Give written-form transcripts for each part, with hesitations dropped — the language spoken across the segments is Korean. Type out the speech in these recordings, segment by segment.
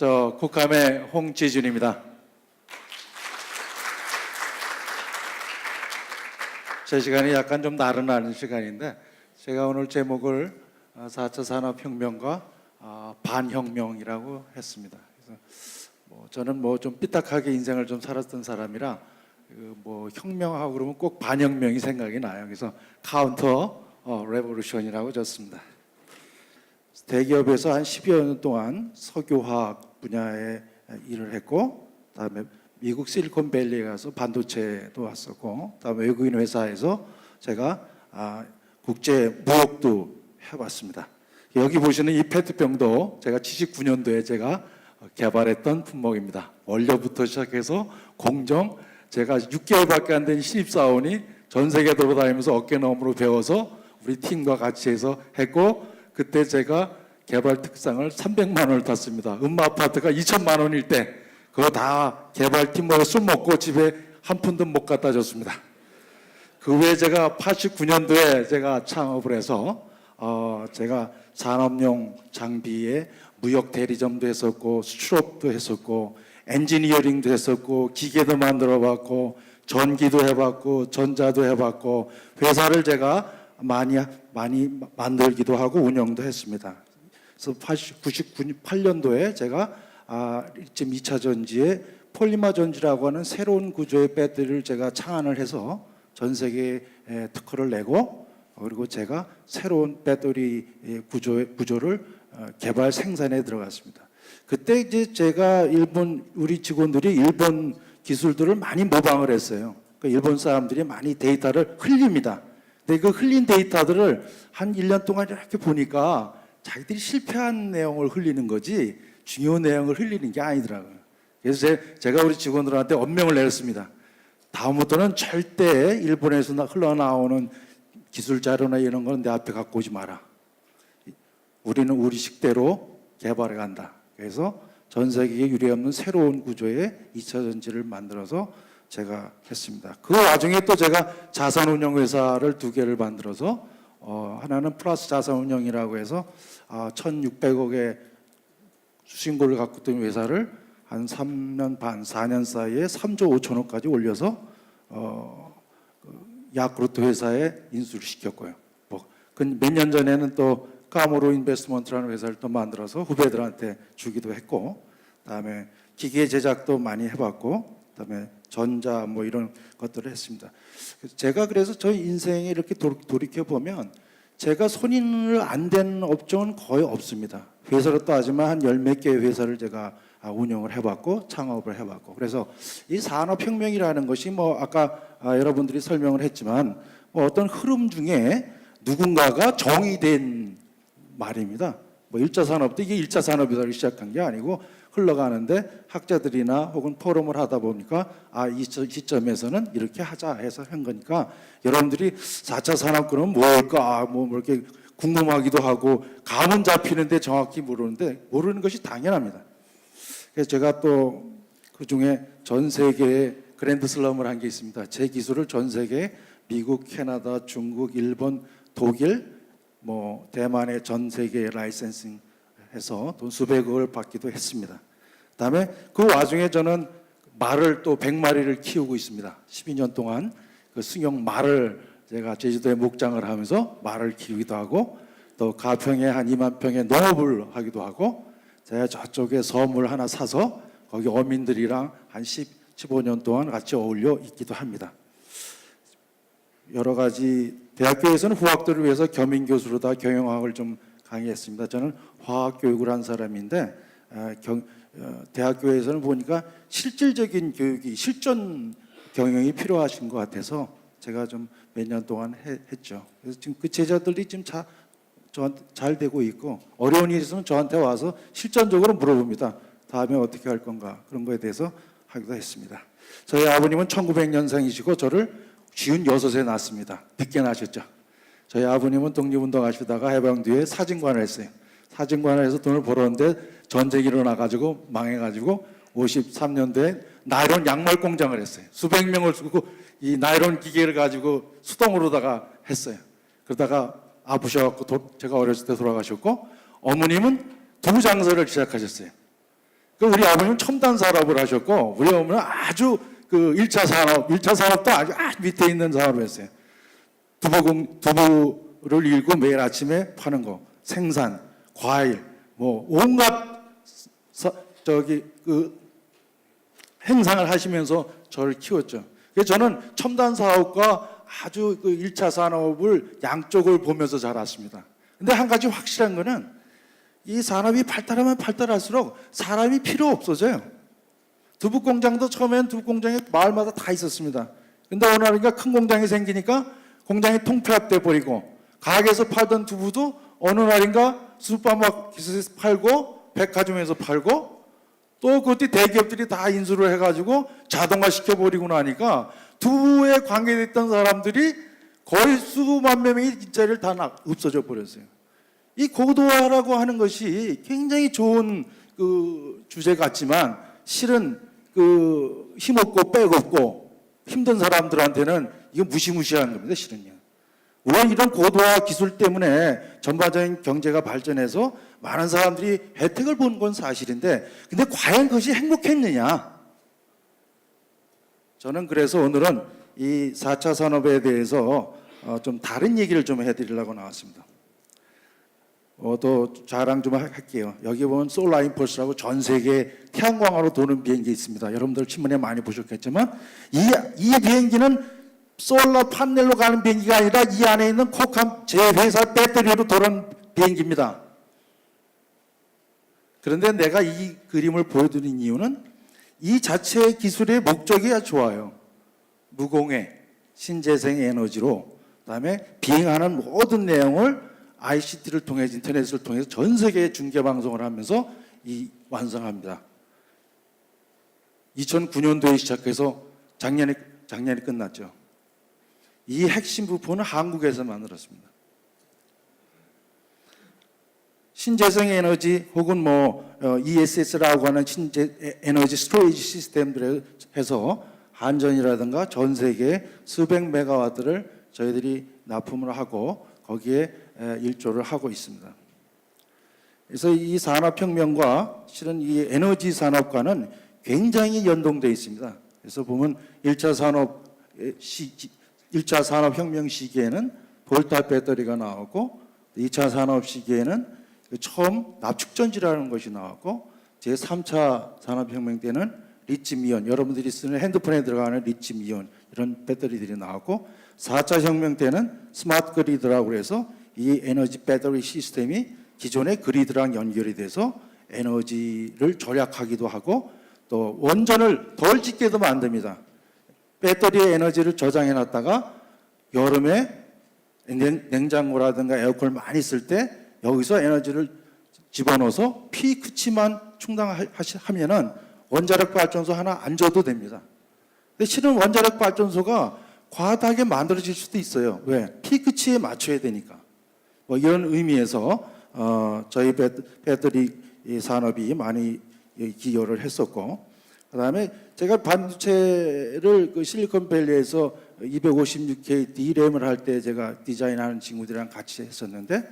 저 국감의 홍지준입니다. 제 시간이 약간 좀 나른한 시간인데 제가 오늘 제목을 4차 산업혁명과 반혁명이라고 했습니다. 그래서 저는 좀 삐딱하게 인생을 좀 살았던 사람이라 혁명하고 그러면 꼭 반혁명이 생각이 나요. 그래서 카운터 레보루션이라고 줬습니다. 대기업에서 한 10여 년 동안 석유화학 분야에 일을 했고, 그다음에 미국 실리콘밸리에 가서 반도체도 왔었고, 그다음에 외국인 회사에서 제가 국제 무역도 해봤습니다. 여기 보시는 이 페트병도 제가 79년도에 제가 개발했던 품목입니다. 원료부터 시작해서 공정, 제가 6개월밖에 안 된 신입사원이 전 세계 돌아다니면서 어깨너머로 배워서 우리 팀과 같이 해서 했고, 그때 제가 개발 특상을 300만 원을 탔습니다. 아파트가 2천만 원일 때 그거 다 개발팀 모여 술 먹고 집에 한 푼도 못 갖다 줬습니다. 그 외에 제가 89년도에 제가 창업을 해서 제가 산업용 장비에 무역 대리점도 했었고, 수출업도 했었고, 엔지니어링도 했었고, 기계도 만들어 봤고, 전기도 해봤고, 전자도 해봤고, 회사를 제가 많이 만들기도 하고 운영도 했습니다. 그래서 98년도에 제가 지금 2차 전지에 폴리머 전지라고 하는 새로운 구조의 배터리를 제가 창안을 해서 전 세계에 특허를 내고, 그리고 제가 새로운 배터리 구조를 개발 생산에 들어갔습니다. 그때 이제 제가 우리 직원들이 일본 기술들을 많이 모방을 했어요. 그러니까 일본 사람들이 많이 데이터를 흘립니다. 근데 그 흘린 데이터들을 한 1년 동안 이렇게 보니까 자기들이 실패한 내용을 흘리는 거지 중요한 내용을 흘리는 게 아니더라고요. 그래서 제가 우리 직원들한테 엄명을 내렸습니다. 다음부터는 절대 일본에서 흘러나오는 기술 자료나 이런 건 내 앞에 갖고 오지 마라. 우리는 우리 식대로 개발해 간다. 그래서 전 세계에 유례없는 새로운 구조의 2차 전지를 만들어서 제가 했습니다. 그 와중에 또 제가 자산운용회사를 2개를 만들어서 하나는 플러스 자산운용이라고 해서 1,600억의 수신고를 갖고 있던 회사를 한 3년 반, 4년 사이에 3조 5천억까지 올려서 야쿠르트 회사에 인수를 시켰고요. 몇 년 전에는 또 까모로 인베스트먼트라는 회사를 또 만들어서 후배들한테 주기도 했고, 그다음에 기계 제작도 많이 해봤고, 그다음에 전자 이런 것들을 했습니다. 제가 그래서 저희 인생에 이렇게 돌이켜 보면 제가 손님을 안 된 업종은 거의 없습니다. 회사로 따지면 한 10몇 개의 회사를 제가 운영을 해봤고 창업을 해봤고, 그래서 이 산업혁명이라는 것이 아까 여러분들이 설명을 했지만 어떤 흐름 중에 누군가가 정의된 말입니다. 1차 산업도 이게 1차 산업이라고 시작한 게 아니고 흘러가는데 학자들이나 혹은 포럼을 하다 보니까 이 시점에서는 이렇게 하자 해서 한 거니까 여러분들이 4차 산업 그러면 뭘까 이렇게 궁금하기도 하고 감은 잡히는데 정확히 모르는 것이 당연합니다. 그래서 제가 또 그중에 전 세계에 그랜드슬럼을 한 게 있습니다. 제 기술을 전 세계 미국, 캐나다, 중국, 일본, 독일, 대만의 전 세계에 라이센싱 해서 돈 수백억을 받기도 했습니다. 그다음에 그 와중에 저는 말을 또 100마리를 키우고 있습니다. 12년 동안 그 승용 말을 제가 제주도에 목장을 하면서 말을 키우기도 하고, 또 가평에 한 2만 평의 농업을 하기도 하고, 제가 저쪽에 섬을 하나 사서 거기 어민들이랑 한 15년 동안 같이 어울려 있기도 합니다. 여러 가지 대학교에서는 후학들을 위해서 겸임 교수로다 경영학을 좀 강의했습니다. 저는 화학 교육을 한 사람인데 대학교에서는 보니까 실질적인 교육이 실전 경영이 필요하신 것 같아서 제가 좀 몇 년 동안 했죠. 그래서 지금 그 제자들이 지금 저한테 잘 되고 있고, 어려운 일이 있으면 저한테 와서 실전적으로 물어봅니다. 다음에 어떻게 할 건가, 그런 거에 대해서 하기도 했습니다. 저희 아버님은 1900년생이시고 저를 56에 낳았습니다. 늦게 낳으셨죠. 저희 아버님은 독립운동 하시다가 해방 뒤에 사진관을 했어요. 사진관을 해서 돈을 벌었는데 전쟁이 일어나가지고 망해가지고 53년도에 나이론 양말 공장을 했어요. 수백 명을 쓰고 이 나이론 기계를 가지고 수동으로다가 했어요. 그러다가 아프셔갖고 제가 어렸을 때 돌아가셨고, 어머님은 두부 장사를 시작하셨어요. 그 우리 아버님은 첨단 산업을 하셨고 우리 어머니는 아주 그 1차 산업, 1차 산업도 아주 밑에 있는 산업을 했어요. 두부를 일고 매일 아침에 파는 거, 생산, 과일, 뭐 온갖 행상을 하시면서 저를 키웠죠. 그래서 저는 첨단 사업과 아주 그 1차 산업을 양쪽을 보면서 자랐습니다. 근데 한 가지 확실한 거는 이 산업이 발달하면 발달할수록 사람이 필요 없어져요. 두부 공장도 처음엔 두부 공장이 마을마다 다 있었습니다. 근데 어느 날인가 큰 공장이 생기니까 공장이 통폐합돼 버리고 가게에서 팔던 두부도 어느 날인가 슈퍼마켓에서 팔고 백화점에서 팔고 또 그때 대기업들이 다 인수를 해가지고 자동화 시켜버리고 나니까 두부에 관계됐던 사람들이 거의 수만 명의 일자리를 다 없어져 버렸어요. 이 고도화라고 하는 것이 굉장히 좋은 그 주제 같지만 실은 그 힘없고 빼없고 힘든 사람들한테는 이거 무시무시한 겁니다. 실은요. 물론 이런 고도화 기술 때문에 전반적인 경제가 발전해서 많은 사람들이 혜택을 보는 건 사실인데 근데 과연 그것이 행복했느냐? 저는 그래서 오늘은 이 4차 산업에 대해서 좀 다른 얘기를 좀 해드리려고 나왔습니다. 또 자랑 좀 할게요. 여기 보면 솔라 임펄스라고 전 세계 태양광으로 도는 비행기 있습니다. 여러분들 신문에 많이 보셨겠지만 이 비행기는 솔라 판넬로 가는 비행기가 아니라 이 안에 있는 콕함 제 회사 배터리로 도는 비행기입니다. 그런데 내가 이 그림을 보여드린 이유는 이 자체의 기술의 목적이 아주 좋아요. 무공해, 신재생 에너지로 그다음에 비행하는 모든 내용을 ICT를 통해서 인터넷을 통해서 전 세계에 중계 방송을 하면서 완성합니다. 2009년도에 시작해서 작년에 끝났죠. 이 핵심 부품은 한국에서 만들었습니다. 신재생 에너지 혹은 뭐 ESS라고 하는 에너지 스토리지 시스템들을 해서 한전이라든가 전 세계 수백 메가와트를 저희들이 납품을 하고 거기에 일조를 하고 있습니다. 그래서 이 산업혁명과 실은 이 에너지 산업과는 굉장히 연동되어 있습니다. 그래서 보면 1차 산업혁명 시기에는 볼타 배터리가 나오고 2차 산업 시기에는 처음 납축전지라는 것이 나왔고 제3차 산업혁명 때는 리튬이온, 여러분들이 쓰는 핸드폰에 들어가는 리튬이온 이런 배터리들이 나왔고 4차 혁명 때는 스마트 그리드라고 해서 이 에너지 배터리 시스템이 기존의 그리드랑 연결이 돼서 에너지를 절약하기도 하고 또 원전을 덜 짓게도 만듭니다. 배터리에 에너지를 저장해 놨다가 여름에 냉장고라든가 에어컨을 많이 쓸 때 여기서 에너지를 집어넣어서 피크치만 충당하면은 원자력 발전소 하나 안 줘도 됩니다. 근데 실은 원자력 발전소가 과다하게 만들어질 수도 있어요. 왜? 피크치에 맞춰야 되니까. 뭐 이런 의미에서 저희 배터리 산업이 많이 기여를 했었고, 그다음에 제가 반도체를 그 실리콘밸리에서 256K D램을 할 때 제가 디자인하는 친구들이랑 같이 했었는데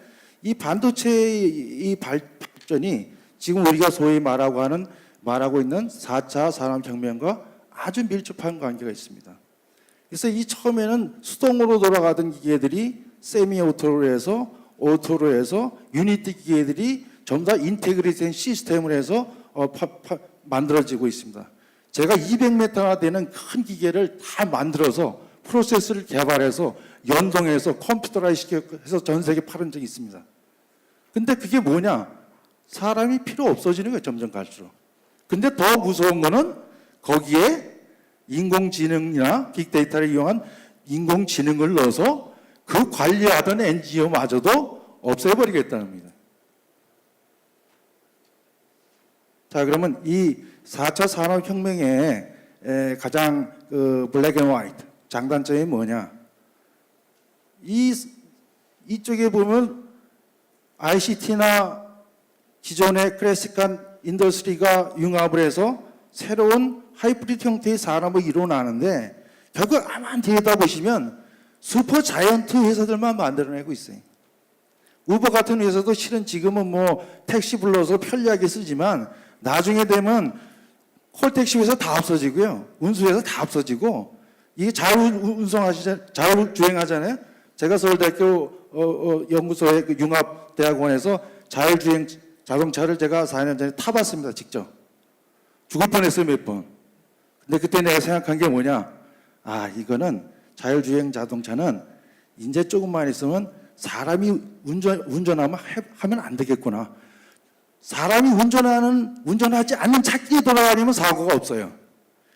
이 반도체의 이 발전이 지금 우리가 소위 말하고 있는 4차 산업혁명과 아주 밀접한 관계가 있습니다. 그래서 이 처음에는 수동으로 돌아가던 기계들이 세미 오토로 해서 유니티 기계들이 전부 다 인테그레이션 시스템을 해서 만들어지고 있습니다. 제가 200m나 되는 큰 기계를 다 만들어서 프로세스를 개발해서 연동해서 컴퓨터라이즈 시켜서 전 세계에 팔은 적이 있습니다. 근데 그게 뭐냐? 사람이 필요 없어지는 거예요, 점점 갈수록. 근데 더 무서운 거는 거기에 인공지능이나 빅데이터를 이용한 인공지능을 넣어서 그 관리하던 NGO마저도 없애버리겠다는 겁니다. 자, 그러면 이 4차 산업혁명의 가장 블랙 앤 화이트 장단점이 뭐냐? 이쪽에 보면 ICT나 기존의 클래식한 인더스트리가 융합을 해서 새로운 하이브리드 형태의 산업을 이뤄나는데 결국 가만 들여다보시면 슈퍼 자이언트 회사들만 만들어내고 있어요. 우버 같은 회사도 실은 지금은 뭐 택시 불러서 편리하게 쓰지만 나중에 되면 콜택시 회사 다 없어지고요. 운수회사 다 없어지고 이게 자율주행하잖아요. 제가 서울대학교 연구소의 그 융합대학원에서 자율주행 자동차를 제가 4년 전에 타봤습니다. 직접. 죽을 뻔했어요, 몇 번. 근데 그때 내가 생각한 게 뭐냐? 아, 이거는 자율주행 자동차는 이제 조금만 있으면 사람이 운전하면 안 되겠구나. 사람이 운전하지 않는 차끼리 돌아다니면 사고가 없어요.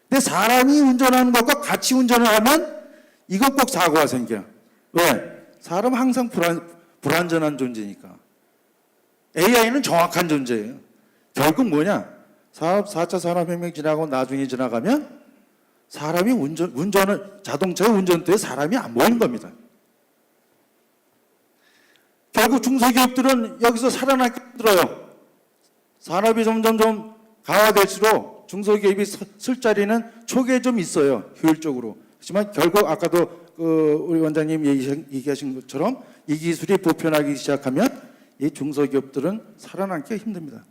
근데 사람이 운전하는 것과 같이 운전을 하면 이것 꼭 사고가 생겨요. 왜? 사람 항상 불안전한 존재니까. AI는 정확한 존재예요. 결국 뭐냐? 4차 산업혁명 지나고 나중에 지나가면 사람이 자동차의 운전대에 사람이 안 모이는 겁니다. 결국 중소기업들은 여기서 살아남기 힘들어요. 산업이 점점 좀 강화될수록 중소기업이 쓸 자리는 초기에 좀 있어요. 효율적으로. 하지만 결국 아까도 우리 원장님 얘기하신 것처럼 이 기술이 보편하기 시작하면 이 중소기업들은 살아남기가 힘듭니다.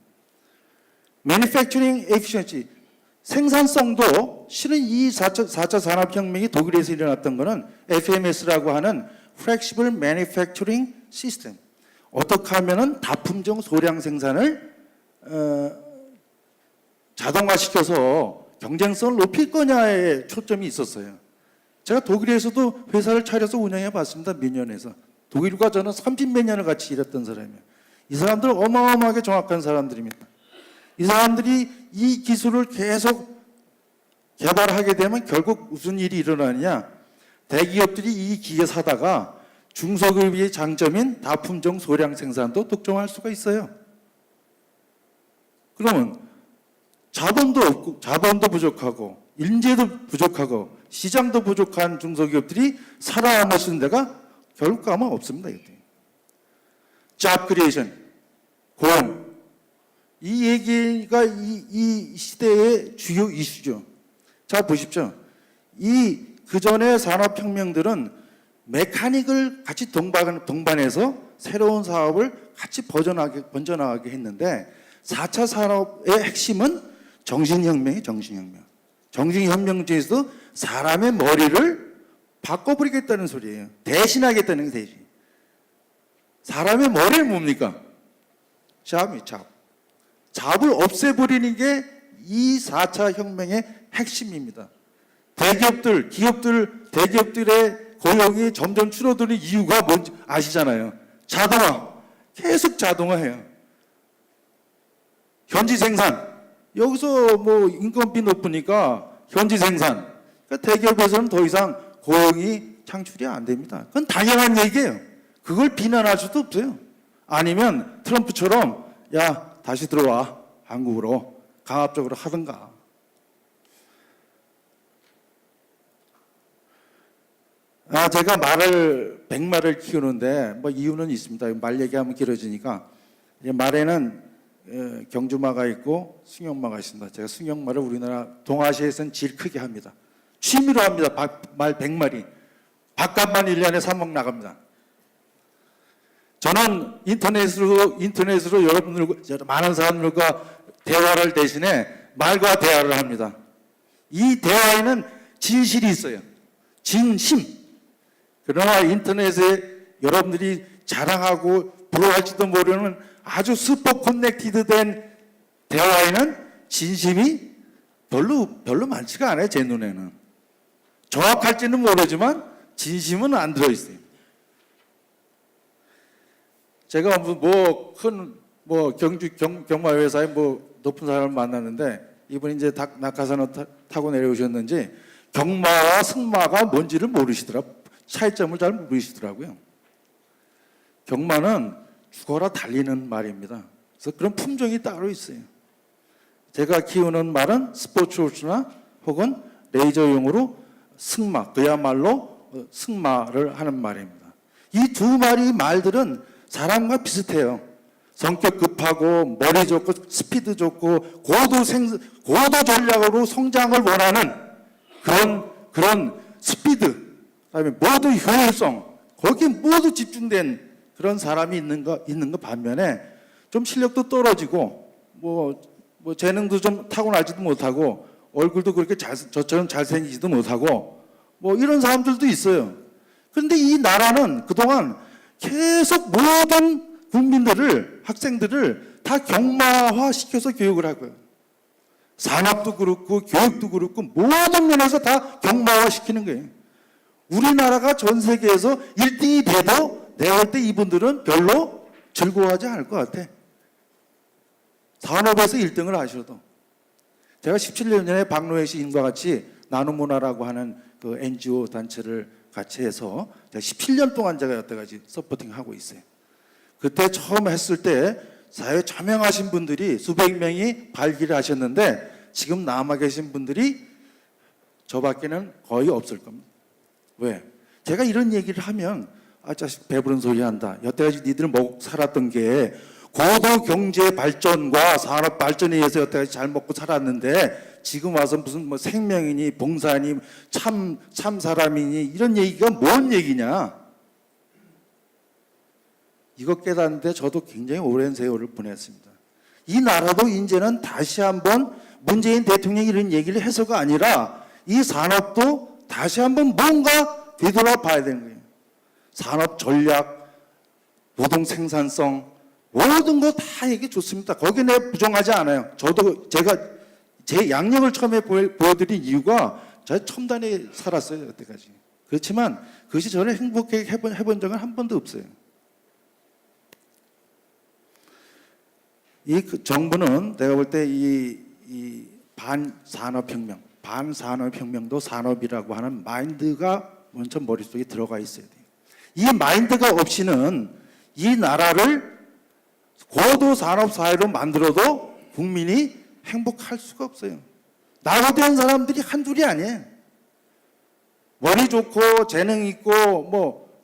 Manufacturing efficiency, 생산성도 실은 이 4차 산업혁명이 독일에서 일어났던 것은 FMS라고 하는 Flexible Manufacturing System. 어떻게 하면은 다품종 소량 생산을 자동화시켜서 경쟁성을 높일 거냐에 초점이 있었어요. 제가 독일에서도 회사를 차려서 운영해 봤습니다. 몇 년에서. 독일과 저는 30몇 년을 같이 일했던 사람이에요. 이 사람들은 어마어마하게 정확한 사람들입니다. 이 사람들이 이 기술을 계속 개발하게 되면 결국 무슨 일이 일어나느냐. 대기업들이 이 기계 사다가 중소기업의 장점인 다품종 소량 생산도 독점할 수가 있어요. 그러면 자본도 없고, 자본도 부족하고, 인재도 부족하고, 시장도 부족한 중소기업들이 살아남을 수 있는 데가 결국 아마 없습니다. Job creation, 고용. 이 얘기가 이 시대의 주요 이슈죠. 자, 보십시오. 그 전의 산업혁명들은 메카닉을 같이 동반해서 새로운 사업을 같이 번져나가게 했는데 4차 산업의 핵심은 정신혁명이에요. 정신혁명 중에서도 사람의 머리를 바꿔버리겠다는 소리예요. 대신하겠다는 게 대신. 사람의 머리는 뭡니까? 잡을 없애버리는 게 이 4차 혁명의 핵심입니다. 대기업들의 고용이 점점 줄어드는 이유가 뭔지 아시잖아요. 자동화. 계속 자동화해요. 현지 생산. 여기서 뭐 인건비 높으니까 현지 생산. 그러니까 대기업에서는 더 이상 고용이 창출이 안 됩니다. 그건 당연한 얘기예요. 그걸 비난할 수도 없어요. 아니면 트럼프처럼 야, 다시 들어와. 한국으로 강압적으로 하든가. 제가 백말을 키우는데 뭐 이유는 있습니다. 말 얘기하면 길어지니까. 말에는 경주마가 있고 승용마가 있습니다. 제가 승용마를 우리나라 동아시아에서는 제일 크게 합니다. 취미로 합니다. 말 100마리. 밥값만 1년에 3억 나갑니다. 저는 인터넷으로 여러분들과 많은 사람들과 대화를 대신에 말과 대화를 합니다. 이 대화에는 진실이 있어요. 진심. 그러나 인터넷에 여러분들이 자랑하고 부러워할지도 모르는 아주 슈퍼 커넥티드된 대화에는 진심이 별로 많지가 않아요. 제 눈에는. 정확할지는 모르지만 진심은 안 들어있어요. 제가 경주 경마 회사에 높은 사람을 만났는데 이분이 이제 낙하산을 타고 내려오셨는지 경마와 승마가 뭔지를 차이점을 잘 모르시더라고요. 경마는 죽어라 달리는 말입니다. 그래서 그런 품종이 따로 있어요. 제가 키우는 말은 스포츠 호수나 혹은 레이저용으로 승마, 그야말로 승마를 하는 말입니다. 이 두 마리 말들은 사람과 비슷해요. 성격 급하고 머리 좋고 스피드 좋고 고도 전략으로 성장을 원하는 그런 스피드, 그다음에 모두 효율성, 거기에 모두 집중된 그런 사람이 있는 거 반면에 좀 실력도 떨어지고 뭐 재능도 좀 타고나지도 못하고 얼굴도 그렇게 저처럼 잘생기지도 못하고 뭐 이런 사람들도 있어요. 그런데 이 나라는 그동안 계속 모든 국민들을, 학생들을 다 경마화시켜서 교육을 하고요. 산업도 그렇고 교육도 그렇고 모든 면에서 다 경마화시키는 거예요. 우리나라가 전 세계에서 1등이 돼도 내가 볼 때 이분들은 별로 즐거워하지 않을 것 같아. 산업에서 1등을 하셔도. 제가 17년 전에 박노해 시인과 같이 나눔문화라고 하는 그 NGO 단체를 같이 해서 제가 17년 동안 제가 여태까지 서포팅하고 있어요. 그때 처음 했을 때 사회에 저명하신 분들이 수백 명이 발기를 하셨는데 지금 남아 계신 분들이 저밖에는 거의 없을 겁니다. 왜? 제가 이런 얘기를 하면 아 자식 배부른 소리 한다. 여태까지 니들 먹고 살았던 게 고도 경제 발전과 산업 발전에 의해서 여태까지 잘 먹고 살았는데 지금 와서 무슨 뭐 생명이니 봉사니 참 사람이니 이런 얘기가 뭔 얘기냐? 이거 깨닫는데 저도 굉장히 오랜 세월을 보냈습니다. 이 나라도 이제는 다시 한번 문재인 대통령이 이런 얘기를 해서가 아니라 이 산업도 다시 한번 뭔가 되돌아봐야 되는 거예요. 산업 전략, 노동 생산성 모든 거 다 얘기 좋습니다. 거기에 내가 부정하지 않아요. 저도 제가 제 양력을 처음에 보여드린 이유가 제가 첨단에 살았어요. 여태까지. 그렇지만 그것이 저를 행복하게 해본 적은 한 번도 없어요. 이 정부는 내가 볼 때 이 반산업혁명, 반산업혁명도 산업이라고 하는 마인드가 먼저 머릿속에 들어가 있어야 돼요. 이 마인드가 없이는 이 나라를 고도 산업 사회로 만들어도 국민이 행복할 수가 없어요. 낙오된 사람들이 한둘이 아니에요. 머리 좋고 재능 있고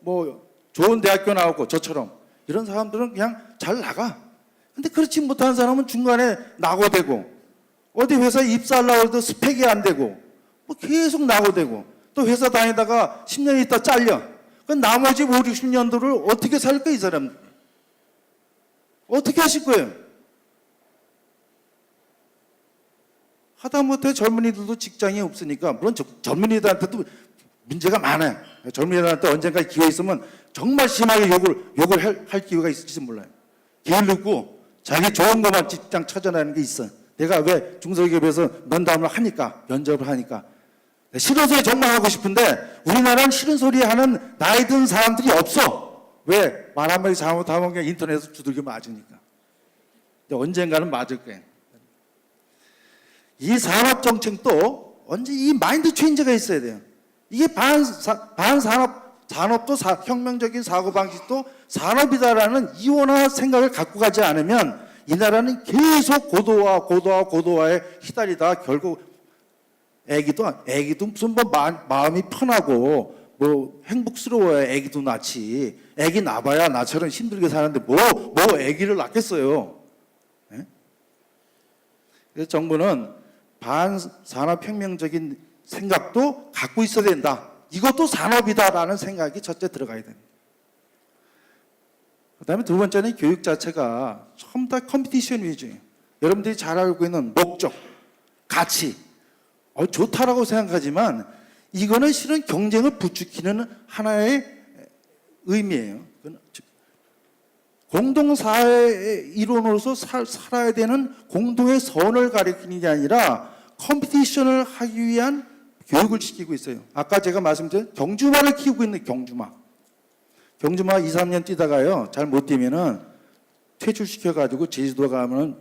뭐 좋은 대학교 나오고 저처럼 이런 사람들은 그냥 잘 나가. 근데 그렇지 못한 사람은 중간에 낙오되고 어디 회사에 입사하려고 해도 스펙이 안 되고 뭐 계속 낙오되고 또 회사 다니다가 10년 있다 잘려. 그럼 나머지 5, 60년도를 어떻게 살까 이 사람들? 어떻게 하실 거예요? 하다못해 젊은이들도 직장이 없으니까 물론 젊은이들한테도 문제가 많아요. 젊은이들한테 언젠가 기회 있으면 정말 심하게 욕을 할 기회가 있을지 몰라요. 게을르고 자기 좋은 것만 직장 찾아내는 게 있어. 내가 왜 중소기업에서 면담을 하니까 면접을 하니까 싫은 소리 정말 하고 싶은데 우리나라는 싫은 소리 하는 나이 든 사람들이 없어. 왜? 말 한마디 잘못하면 그냥 인터넷에서 두들겨 맞으니까. 언젠가는 맞을 거예요. 이 산업정책도 언제 이 마인드 체인지가 있어야 돼요. 이게 산업도 혁명적인 사고방식도 산업이다라는 이원화 생각을 갖고 가지 않으면 이 나라는 계속 고도화에 휘달리다가 결국 애기도 무슨 뭐 마음이 편하고 뭐 행복스러워야 애기도 낳지. 애기 낳아봐야 나처럼 힘들게 사는데 뭐 애기를 낳겠어요. 네? 그래서 정부는 반산업혁명적인 생각도 갖고 있어야 된다. 이것도 산업이다라는 생각이 첫째 들어가야 됩니다. 그 다음에 두 번째는 교육 자체가 전부 다 컴피티션 위주예요. 여러분들이 잘 알고 있는 목적, 가치 좋다라고 생각하지만 이거는 실은 경쟁을 부추기는 하나의 의미예요. 공동사회의 일원으로서 살아야 되는 공동의 선을 가리키는 게 아니라 컴피티션을 하기 위한 교육을 시키고 있어요. 아까 제가 말씀드린 경주마를 키우고 있는 경주마 2, 3년 뛰다가요 잘 못 뛰면은 퇴출시켜가지고 제주도 가면은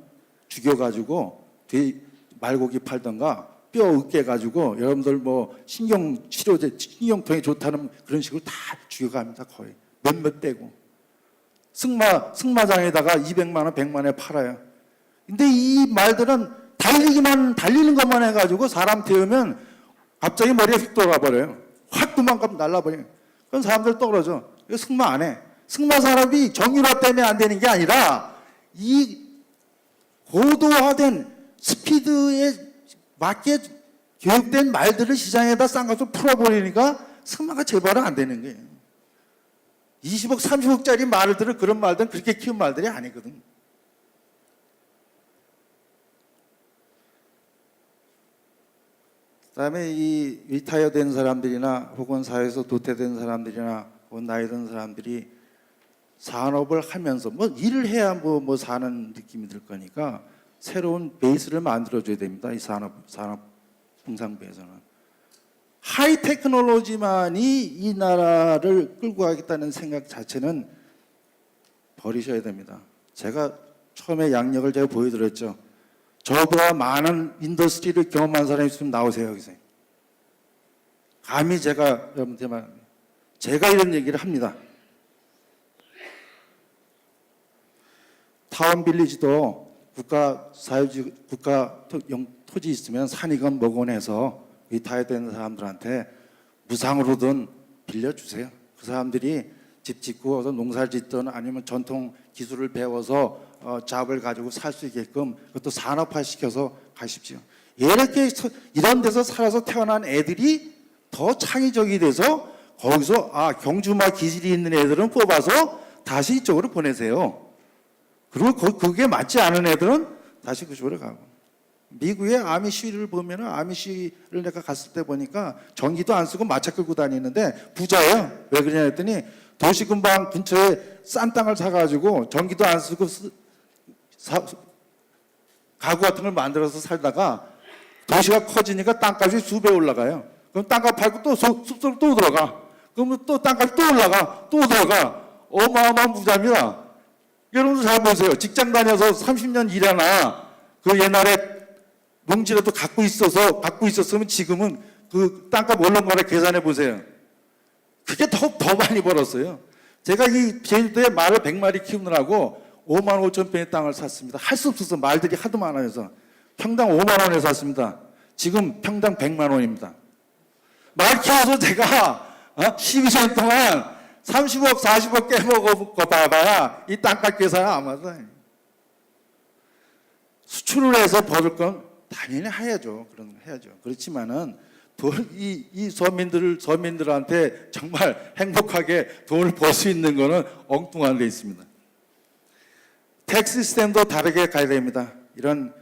죽여가지고 말고기 팔던가 뼈 으깨가지고 여러분들 뭐 신경통에 좋다는 그런 식으로 다 죽여갑니다. 거의 몇몇 빼고 승마장에다가 200만 원, 100만 원에 팔아요. 근데 이 말들은 달리는 것만 해가지고 사람 태우면 갑자기 머리가 휙 돌아버려요. 확 도망가면 날라버려요. 그럼 사람들 떨어져. 이거 승마 안 해. 승마 산업이 정유화 때문에 안 되는 게 아니라 이 고도화된 스피드에 맞게 교육된 말들을 시장에다 싼 것을 풀어버리니까 승마가 제발은 안 되는 거예요. 20억, 30억짜리 말들은 그런 말들은 그렇게 키운 말들이 아니거든. 그다음에 이 리타이어 된 사람들이나 혹은 사회에서 도태된 사람들이나 혹은 나이 든 사람들이 산업을 하면서 뭐 일을 해야 뭐 사는 느낌이 들 거니까 새로운 베이스를 만들어줘야 됩니다. 이 산업 공상부에서는 하이 테크놀로지만이 이 나라를 끌고 가겠다는 생각 자체는 버리셔야 됩니다. 제가 처음에 양력을 제가 보여드렸죠. 저보다 많은 인더스트리를 경험한 사람이 있으면 나오세요 여기서. 감히 제가 여러분한테 말합니다. 제가 이런 얘기를 합니다. 타운 빌리지도 국가 토지 있으면 산이건 뭐건 해서 리타이어된 사람들한테 무상으로든 빌려주세요. 그 사람들이 집 짓고 농사를 짓든 아니면 전통 기술을 배워서 잡을 가지고 살 수 있게끔 그것도 산업화 시켜서 가십시오. 이렇게 이런 데서 살아서 태어난 애들이 더 창의적이 돼서 거기서 경주마 기질이 있는 애들은 뽑아서 다시 이쪽으로 보내세요. 그리고 그게 맞지 않은 애들은 다시 그쪽으로 가고. 미국의 아미 시위를 보면은 아미 시위를 내가 갔을 때 보니까 전기도 안 쓰고 마차 끌고 다니는데 부자예요. 왜 그러냐 했더니 도시 근방 근처에 싼 땅을 사가지고 전기도 안 쓰고 가구 같은 걸 만들어서 살다가 도시가 커지니까 땅값이 수배 올라가요. 그럼 땅값 팔고 또 숲속으로 또 들어가. 그러면 또 땅값이 또 올라가. 또 들어가. 어마어마한 부자입니다. 여러분도 잘 보세요. 직장 다녀서 30년 일하나 그 옛날에 농지라도 갖고 있었으면 지금은 그 땅값 오른 거나 계산해 보세요. 그게 더 많이 벌었어요. 제가 이 제주도에 말을 100마리 키우느라고 5만 5천 평의 땅을 샀습니다. 할 수 없어서 말들이 하도 많아서 평당 5만 원에 샀습니다. 지금 평당 100만 원입니다. 말 키워서 제가 12년 동안 30억, 40억 깨먹어 봐봐야 이 땅값 계산은 아마도 수출을 해서 벌을 건 당연히 해야죠. 그런 거 해야죠. 그렇지만은 이 서민들한테 정말 행복하게 돈을 벌 수 있는 거는 엉뚱한 데 있습니다. 텍스 시스템도 다르게 가야 됩니다. 이런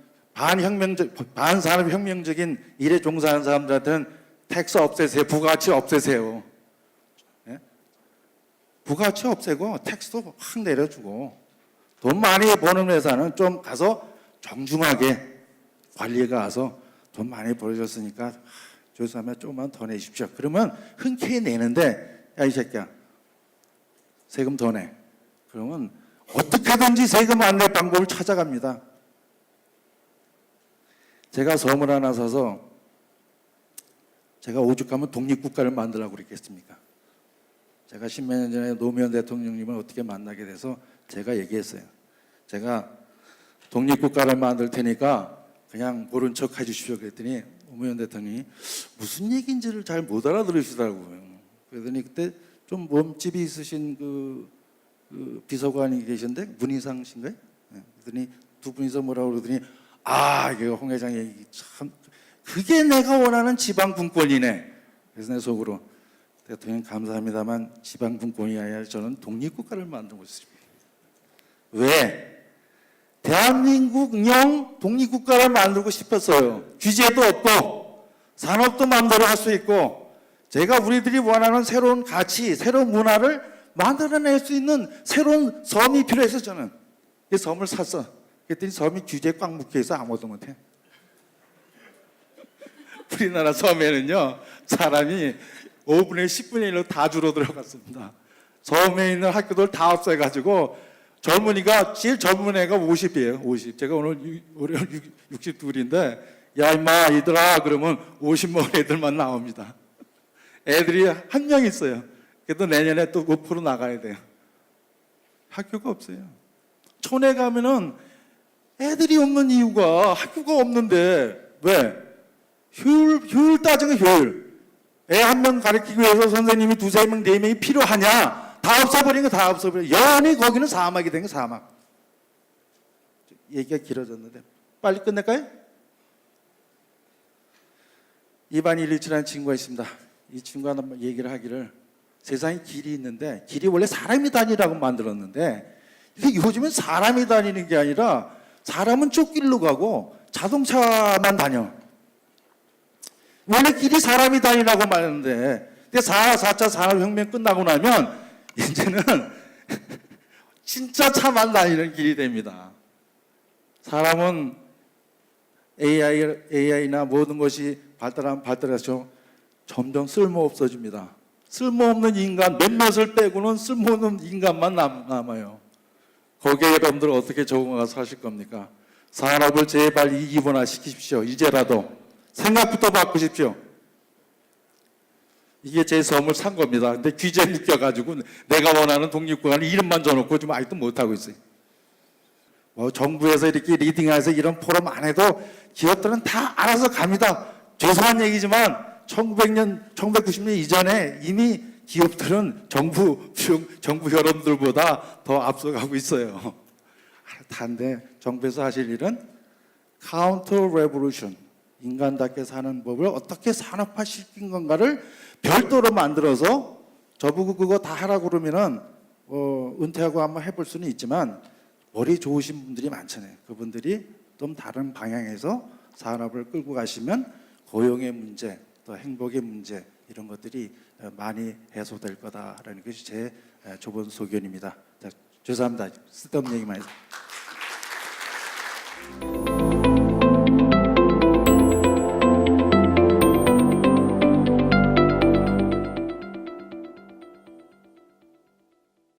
반산업혁명적인 일에 종사하는 사람들한테는 텍스 없애세요. 부가가치 없애세요. 네? 부가가치 없애고 텍스도 확 내려주고 돈 많이 버는 회사는 좀 가서 정중하게 관리가 와서 돈 많이 벌어졌으니까 조사하면 조금만 더 내십시오. 그러면 흔쾌히 내는데 야 이 새끼야 세금 더 내. 그러면 어떻게든지 세금 안 낼 방법을 찾아갑니다. 제가 섬을 하나 사서 제가 오죽하면 독립국가를 만들라고 그랬겠습니까? 제가 10몇 년 전에 노무현 대통령님을 어떻게 만나게 돼서 제가 얘기했어요. 제가 독립국가를 만들 테니까 그냥 모른 척 해주십시오. 그랬더니 노무현 대통령이 무슨 얘기인지를 잘 못 알아들으시더라고요. 그러더니 그때 좀 몸집이 있으신 그 비서관이 계신데 문희상 씨인가요? 네. 그랬더니 두 분이서 뭐라고 그러더니 이게 홍 회장 얘기 참 그게 내가 원하는 지방분권이네. 그래서 내 속으로 대통령 감사합니다만 지방분권이 아니라 저는 독립국가를 만들고 있습니다. 왜? 대한민국령 독립국가를 만들고 싶었어요. 규제도 없고 산업도 마음대로 할 수 있고 제가 우리들이 원하는 새로운 가치, 새로운 문화를 만들어낼 수 있는 새로운 섬이 필요해서 저는 이 섬을 샀어. 그랬더니 섬이 규제에 꽉 묶여있어 아무도 못해. 우리나라 섬에는요 사람이 5분의 10분의 1로 다 줄어들어갔습니다. 섬에 있는 학교들 다 없애가지고 젊은이가 제일 젊은 애가 50이에요. 50. 제가 오늘 62인데 야 임마 얘들아 그러면 50 먹은 애들만 나옵니다. 애들이 한 명 있어요. 그래도 내년에 또 5% 나가야 돼요. 학교가 없어요. 촌에 가면은 애들이 없는 이유가 학교가 없는데 왜? 효율 따지면 효율. 애 한 명 가르치기 위해서 선생님이 2, 3명, 4명이 필요하냐? 다 없어버린 거 다 없어버린 거. 영원히 거기는 사막이 된 거 사막. 얘기가 길어졌는데 빨리 끝낼까요? 이반 일리치라는 친구가 있습니다. 이 친구가 얘기를 하기를 세상에 길이 있는데 길이 원래 사람이 다니라고 만들었는데 이게 요즘은 사람이 다니는 게 아니라 사람은 쫓길로 가고 자동차만 다녀. 원래 길이 사람이 다니라고 말했는데, 근데 4차 산업혁명 끝나고 나면 이제는 진짜 차만 다니는 길이 됩니다. 사람은 AI나 모든 것이 발달해서 점점 쓸모 없어집니다. 쓸모없는 인간 몇몇을 빼고는 쓸모없는 인간만 남아요. 거기에 여러분들 어떻게 적응해서 사실 겁니까? 산업을 제발 이기분화 시키십시오. 이제라도 생각부터 바꾸십시오. 이게 제 섬을 산 겁니다. 근데 규제 묶여가지고 내가 원하는 독립국가는 이름만 줘놓고 좀 아직도 못하고 있어요. 뭐 정부에서 이렇게 리딩해서 이런 포럼 안 해도 기업들은 다 알아서 갑니다. 죄송한 얘기지만 1990년 이전에 이미 기업들은 정부 여러분들보다 더 앞서가고 있어요. 단데 정부에서 하실 일은 카운터 레볼루션, 인간답게 사는 법을 어떻게 산업화시킨 건가를 별도로 만들어서 저보고 그거 다 하라고 그러면은 은퇴하고 한번 해볼 수는 있지만 머리 좋으신 분들이 많잖아요. 그분들이 좀 다른 방향에서 산업을 끌고 가시면 고용의 문제, 또 행복의 문제 이런 것들이 많이 해소될 거다라는 것이 제 좁은 소견입니다. 죄송합니다. 쓸데없는 얘기 많이 했습니다.